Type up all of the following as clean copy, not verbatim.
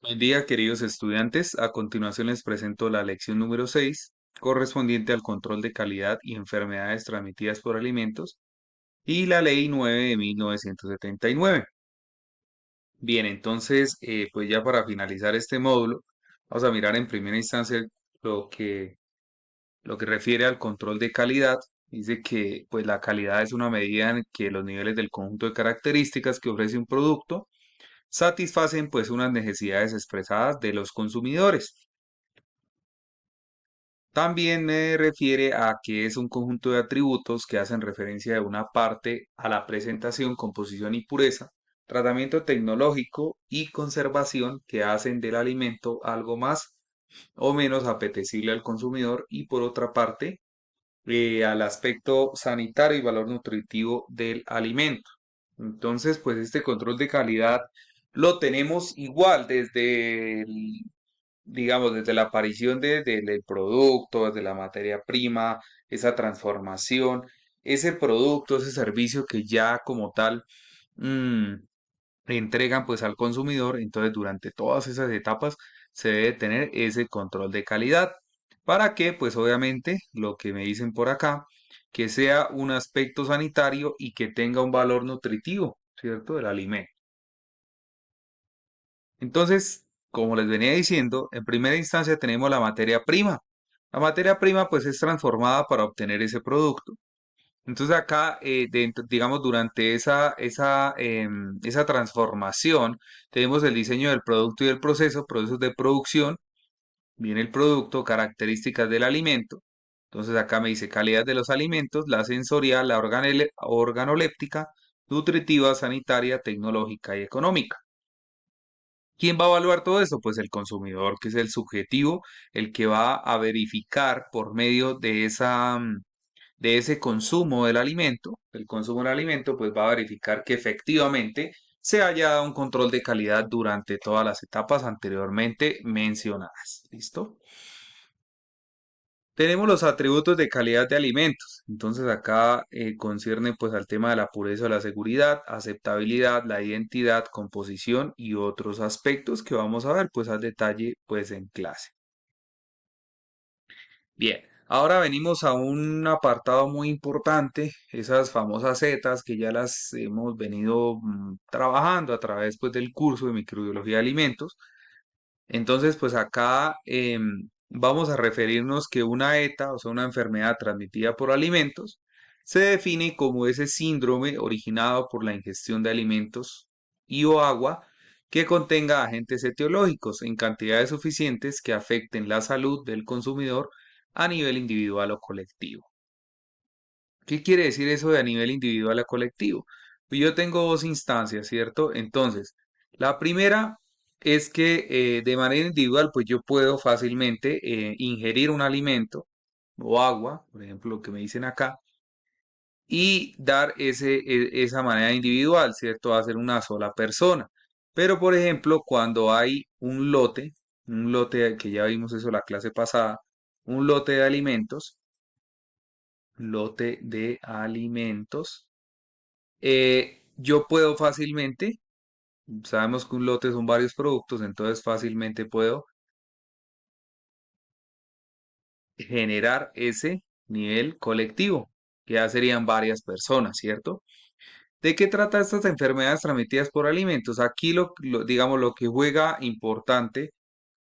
Buen día, queridos estudiantes. A continuación les presento la lección número 6, correspondiente al control de calidad y enfermedades transmitidas por alimentos, y la Ley 9 de 1979. Bien, entonces, pues ya para finalizar este módulo, vamos a mirar en primera instancia lo que, lo que refiere al control de calidad. Dice que pues la calidad es una medida en que los niveles del conjunto de características que ofrece un producto satisfacen pues unas necesidades expresadas de los consumidores. También me refiere a que es un conjunto de atributos que hacen referencia de una parte a la presentación, composición y pureza, tratamiento tecnológico y conservación que hacen del alimento algo más o menos apetecible al consumidor, y por otra parte al aspecto sanitario y valor nutritivo del alimento. Entonces, pues este control de calidad lo tenemos igual desde digamos, desde la aparición del producto, desde la materia prima, esa transformación, ese producto, ese servicio que ya como tal mm, entregan pues al consumidor. Entonces, durante todas esas etapas se debe tener ese control de calidad. ¿Para que pues obviamente, lo que me dicen por acá, que sea un aspecto sanitario y que tenga un valor nutritivo, ¿cierto? Del alimento. Entonces, como les venía diciendo, en primera instancia tenemos la materia prima. La materia prima pues es transformada para obtener ese producto. Entonces acá, digamos, durante esa transformación, tenemos el diseño del producto y del proceso, procesos de producción, viene el producto, características del alimento. Entonces acá me dice calidad de los alimentos, la sensorial, la organoléptica, nutritiva, sanitaria, tecnológica y económica. ¿Quién va a evaluar todo esto? Pues el consumidor, que es el subjetivo, el que va a verificar por medio de de ese consumo del alimento, el consumo del alimento, pues va a verificar que efectivamente se haya dado un control de calidad durante todas las etapas anteriormente mencionadas. ¿Listo? Tenemos los atributos de calidad de alimentos. Entonces acá concierne pues al tema de la pureza o la seguridad, aceptabilidad, la identidad, composición y otros aspectos que vamos a ver pues al detalle pues en clase. Bien, ahora venimos a un apartado muy importante, esas famosas zetas que ya las hemos venido trabajando a través pues del curso de microbiología de alimentos. Entonces, pues acá vamos a referirnos que una ETA, o sea, una enfermedad transmitida por alimentos, se define como ese síndrome originado por la ingestión de alimentos y o agua que contenga agentes etiológicos en cantidades suficientes que afecten la salud del consumidor a nivel individual o colectivo. ¿Qué quiere decir eso de a nivel individual o colectivo? Pues yo tengo dos instancias, ¿cierto? Entonces, la primera es que de manera individual, pues yo puedo fácilmente ingerir un alimento o agua, por ejemplo, lo que me dicen acá, y dar esa manera individual, ¿cierto? Va a ser una sola persona. Pero, por ejemplo, cuando hay un lote que ya vimos eso la clase pasada, un lote de alimentos, yo puedo fácilmente, sabemos que un lote son varios productos, entonces fácilmente puedo generar ese nivel colectivo, que ya serían varias personas, ¿cierto? ¿De qué trata estas enfermedades transmitidas por alimentos? Aquí digamos, lo que juega importante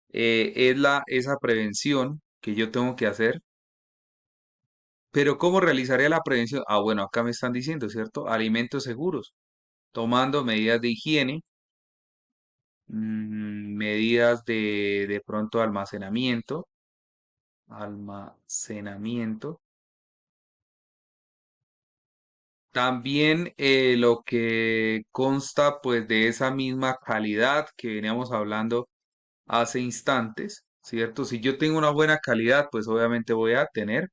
es esa prevención que yo tengo que hacer. Pero ¿cómo realizaría la prevención? Ah, bueno, acá me están diciendo, ¿cierto? Alimentos seguros, tomando medidas de higiene, medidas de pronto almacenamiento. También lo que consta pues de esa misma calidad que veníamos hablando hace instantes, ¿cierto? Si yo tengo una buena calidad, pues obviamente voy a tener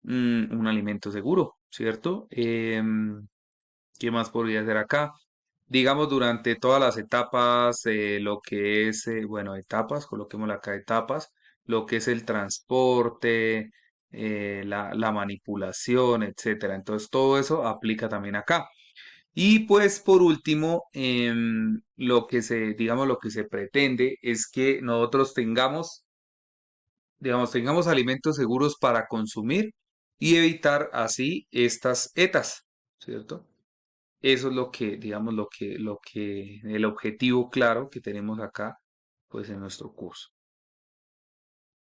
un alimento seguro, ¿cierto? ¿Qué más podría hacer acá? Digamos, durante todas las etapas, lo que es, bueno, etapas, coloquémosle acá etapas, lo que es el transporte, la manipulación, etcétera. Entonces, todo eso aplica también acá. Y pues por último, digamos, lo que se pretende es que nosotros tengamos, digamos, tengamos alimentos seguros para consumir y evitar así estas ETAs, ¿cierto? Eso es lo que, digamos, el objetivo claro que tenemos acá, pues en nuestro curso.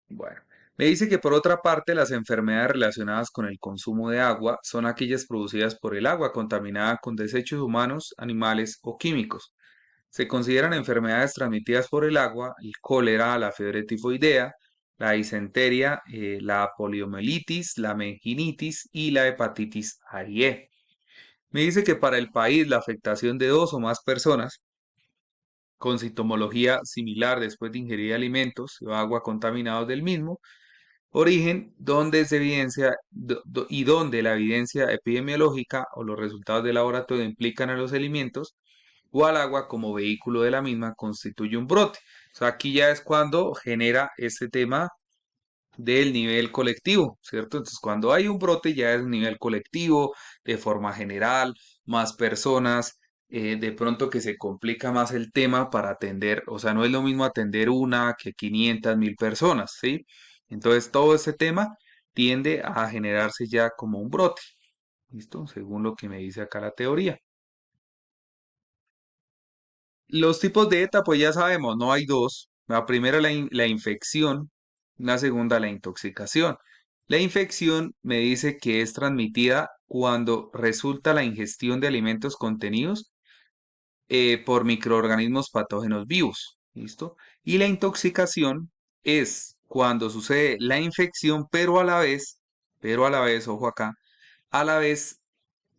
Bueno, me dice que por otra parte las enfermedades relacionadas con el consumo de agua son aquellas producidas por el agua contaminada con desechos humanos, animales o químicos. Se consideran enfermedades transmitidas por el agua, el cólera, la fiebre tifoidea, la disentería, la poliomielitis, la meningitis y la hepatitis A y E. Me dice que para el país la afectación de dos o más personas con sintomología similar después de ingerir alimentos o agua contaminados del mismo origen, donde se evidencia y donde la evidencia epidemiológica o los resultados de laboratorio implican a los alimentos o al agua como vehículo de la misma constituye un brote. O sea, aquí ya es cuando genera este tema del nivel colectivo, ¿cierto? Entonces, cuando hay un brote ya es nivel colectivo, de forma general, más personas, de pronto que se complica más el tema para atender, o sea, no es lo mismo atender una que 500, 1000 personas, ¿sí? Entonces, todo ese tema tiende a generarse ya como un brote, ¿listo? Según lo que me dice acá la teoría. Los tipos de ETA, pues ya sabemos, no hay dos. La primera, la infección, la segunda, la intoxicación. La infección me dice que es transmitida cuando resulta la ingestión de alimentos contenidos por microorganismos patógenos vivos. ¿Listo? Y la intoxicación es cuando sucede la infección, pero a la vez, ojo acá, a la vez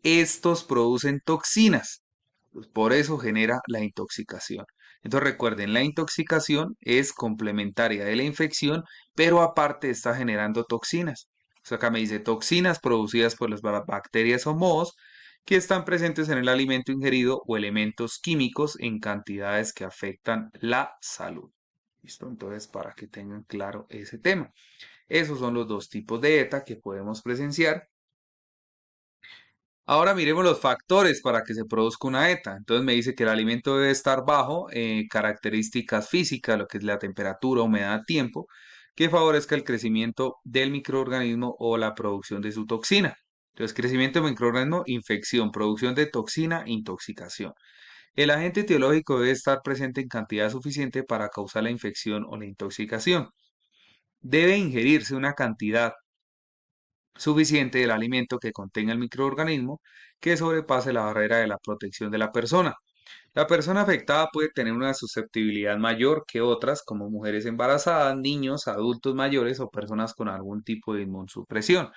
estos producen toxinas. Pues por eso genera la intoxicación. Entonces recuerden, la intoxicación es complementaria de la infección, pero aparte está generando toxinas. O sea, acá me dice toxinas producidas por las bacterias o mohos que están presentes en el alimento ingerido o elementos químicos en cantidades que afectan la salud. ¿Listo? Entonces, para que tengan claro ese tema. Esos son los dos tipos de ETA que podemos presenciar. Ahora miremos los factores para que se produzca una ETA. Entonces me dice que el alimento debe estar bajo características físicas, lo que es la temperatura, humedad, tiempo, que favorezca el crecimiento del microorganismo o la producción de su toxina. Entonces, crecimiento del microorganismo, infección, producción de toxina, intoxicación. El agente etiológico debe estar presente en cantidad suficiente para causar la infección o la intoxicación. Debe ingerirse una cantidad suficiente del alimento que contenga el microorganismo que sobrepase la barrera de la protección de la persona. La persona afectada puede tener una susceptibilidad mayor que otras, como mujeres embarazadas, niños, adultos mayores o personas con algún tipo de inmunosupresión.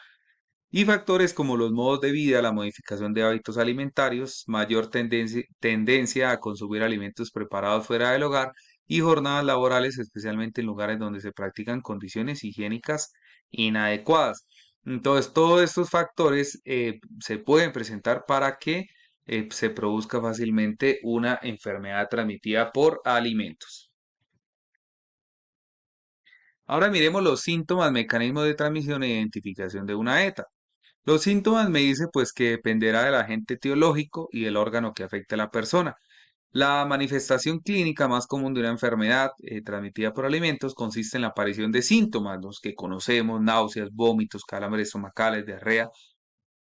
Y factores como los modos de vida, la modificación de hábitos alimentarios, mayor tendencia a consumir alimentos preparados fuera del hogar y jornadas laborales, especialmente en lugares donde se practican condiciones higiénicas inadecuadas. Entonces, todos estos factores se pueden presentar para que se produzca fácilmente una enfermedad transmitida por alimentos. Ahora miremos los síntomas, mecanismos de transmisión e identificación de una ETA. Los síntomas me dice pues que dependerá del agente etiológico y del órgano que afecte a la persona. La manifestación clínica más común de una enfermedad transmitida por alimentos consiste en la aparición de síntomas, los que conocemos, náuseas, vómitos, calambres estomacales, diarrea,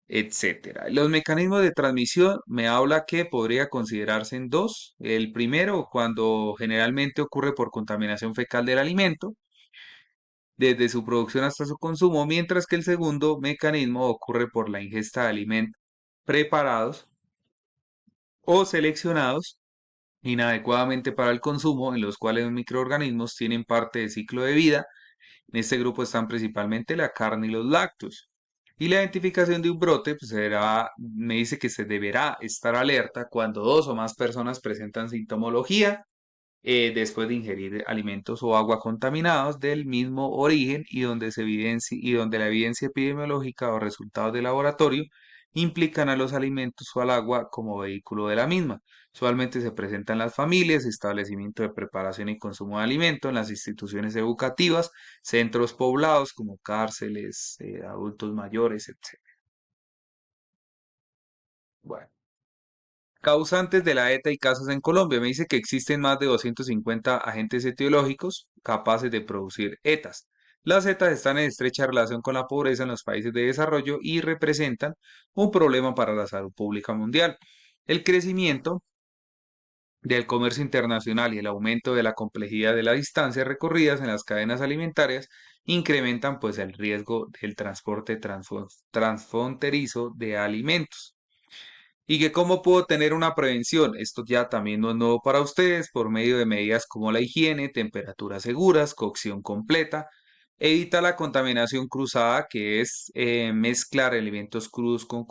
etcétera. Los mecanismos de transmisión me habla que podría considerarse en dos. El primero, cuando generalmente ocurre por contaminación fecal del alimento desde su producción hasta su consumo, mientras que el segundo mecanismo ocurre por la ingesta de alimentos preparados o seleccionados inadecuadamente para el consumo, en los cuales los microorganismos tienen parte de ciclo de vida. En este grupo están principalmente la carne y los lácteos. Y la identificación de un brote, pues me dice que se deberá estar alerta cuando dos o más personas presentan sintomología después de ingerir alimentos o agua contaminados del mismo origen y donde la evidencia epidemiológica o resultados de laboratorio implican a los alimentos o al agua como vehículo de la misma. Usualmente se presentan en las familias, establecimientos de preparación y consumo de alimentos, en las instituciones educativas, centros poblados como cárceles, adultos mayores, etc. Bueno. Causantes de la ETA y casos en Colombia. Me dice que existen más de 250 agentes etiológicos capaces de producir ETAs. Las ETAs están en estrecha relación con la pobreza en los países de desarrollo y representan un problema para la salud pública mundial. El crecimiento del comercio internacional y el aumento de la complejidad de las distancias recorridas en las cadenas alimentarias incrementan pues el riesgo del transporte transfronterizo de alimentos. Y que cómo puedo tener una prevención. Esto ya también no es nuevo para ustedes por medio de medidas como la higiene, temperaturas seguras, cocción completa. Evita la contaminación cruzada, que es mezclar alimentos crudos con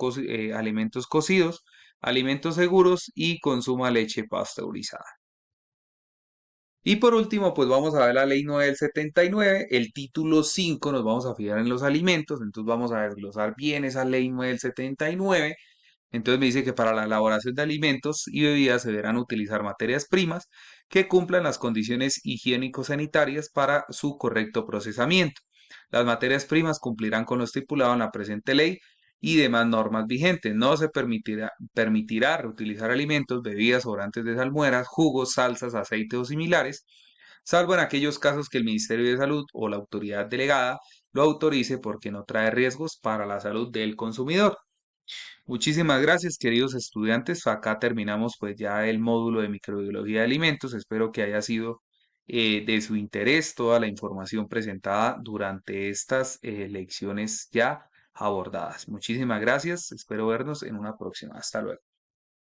alimentos cocidos, alimentos seguros y consuma leche pasteurizada. Y por último, pues vamos a ver la ley 9 del 79, el título 5 nos vamos a fijar en los alimentos, entonces vamos a desglosar bien esa ley 9 del 79. Entonces me dice que para la elaboración de alimentos y bebidas se deberán utilizar materias primas que cumplan las condiciones higiénico-sanitarias para su correcto procesamiento. Las materias primas cumplirán con lo estipulado en la presente ley y demás normas vigentes. No se permitirá reutilizar alimentos, bebidas sobrantes de salmueras, jugos, salsas, aceites o similares, salvo en aquellos casos que el Ministerio de Salud o la autoridad delegada lo autorice porque no trae riesgos para la salud del consumidor. Muchísimas gracias, queridos estudiantes. Acá terminamos pues ya el módulo de microbiología de alimentos. Espero que haya sido de su interés toda la información presentada durante estas lecciones ya abordadas. Muchísimas gracias. Espero vernos en una próxima. Hasta luego.